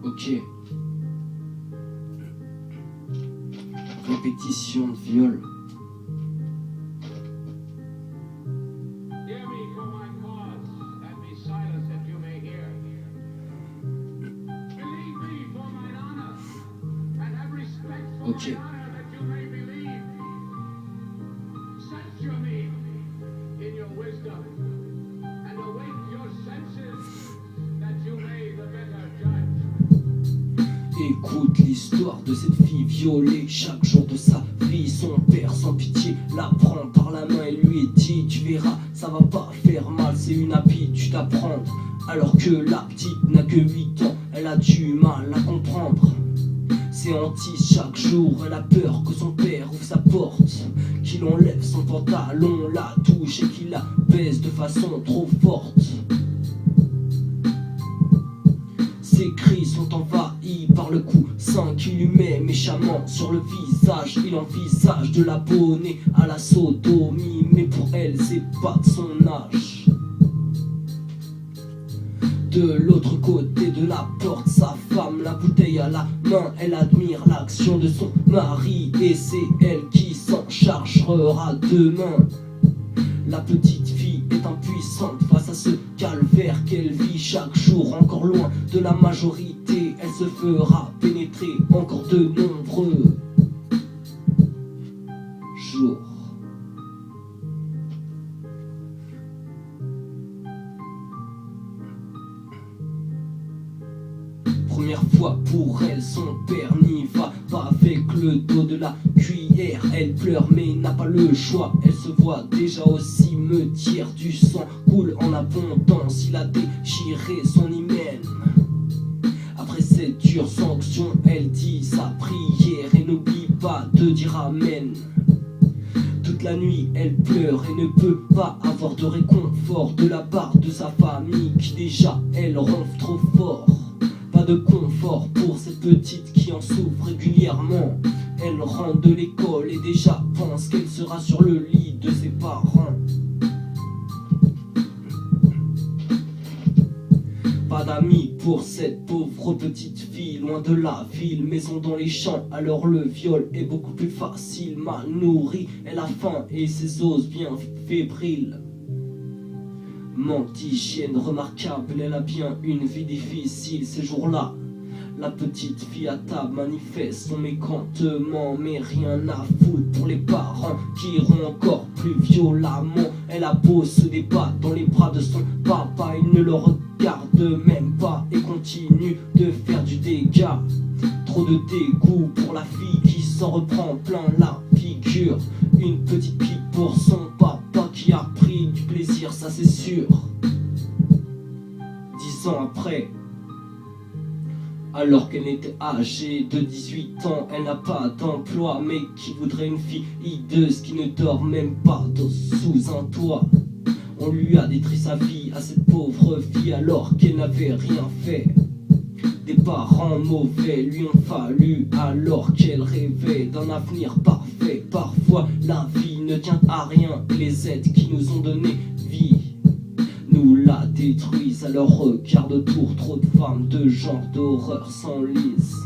Ok. Répétition de viol. Ok. Écoute l'histoire de cette fille violée chaque jour de sa vie. Son père sans pitié la prend par la main et lui dit: tu verras, ça va pas faire mal, c'est une habitude à prendre. Alors que la petite n'a que 8 ans, elle a du mal à comprendre. C'est hantise chaque jour, elle a peur que son père ouvre sa porte, qu'il enlève son pantalon, la touche et qu'il la baise de façon trop forte. Ses cris sont envahis par le coussin qui lui met méchamment sur le visage. Il envisage de l'abonner à la sodomie, mais pour elle c'est pas de son âge. De l'autre côté de la porte, sa femme, la bouteille à la main, elle admire l'action de son mari et c'est elle qui s'en chargera demain. La petite fille est impuissante face à ce calvaire qu'elle vit chaque jour. Encore loin de la majorité, elle se fera pénétrer encore de nombreux jours. Première fois pour elle, son père n'y va pas avec le dos de la cuillère. Elle pleure mais n'a pas le choix. Elle se voit déjà au cimetière, du sang coule en abondance. Il a déchiré son hymen. Après cette dure sanction, elle dit sa prière et n'oublie pas de dire amen. Toute la nuit elle pleure et ne peut pas avoir de réconfort de la part de sa famille qui déjà elle ronfle trop fort. Pas de confort pour cette petite qui en souffre régulièrement. Elle rentre de l'école et déjà pense qu'elle sera sur le lit de ses parents. Pas d'amis pour cette pauvre petite fille, loin de la ville, maison dans les champs. Alors le viol est beaucoup plus facile. Mal nourrie, elle a faim et ses os bien fébriles. Manque d'hygiène remarquable, elle a bien une vie difficile ces jours-là. La petite fille à table manifeste son mécontentement, mais rien à foutre pour les parents qui iront encore plus violemment. Elle a beau se débattre dans les bras de son papa, il ne le regarde même pas et continue de faire du dégât. Trop de dégoût pour la fille qui s'en reprend plein la figure. Une petite pique pour son papa qui a pris du plaisir, ça c'est sûr. 10 ans après, alors qu'elle était âgée de 18 ans, elle n'a pas d'emploi, mais qui voudrait une fille hideuse qui ne dort même pas sous un toit. On lui a détruit sa vie à cette pauvre fille alors qu'elle n'avait rien fait. Des parents mauvais lui ont fallu alors qu'elle rêvait d'un avenir parfait. Parfois la vie ne tient à rien et les aides qui nous ont donné vie nous la détruisent. Alors regarde autour, trop de femmes de genre d'horreur s'enlisent.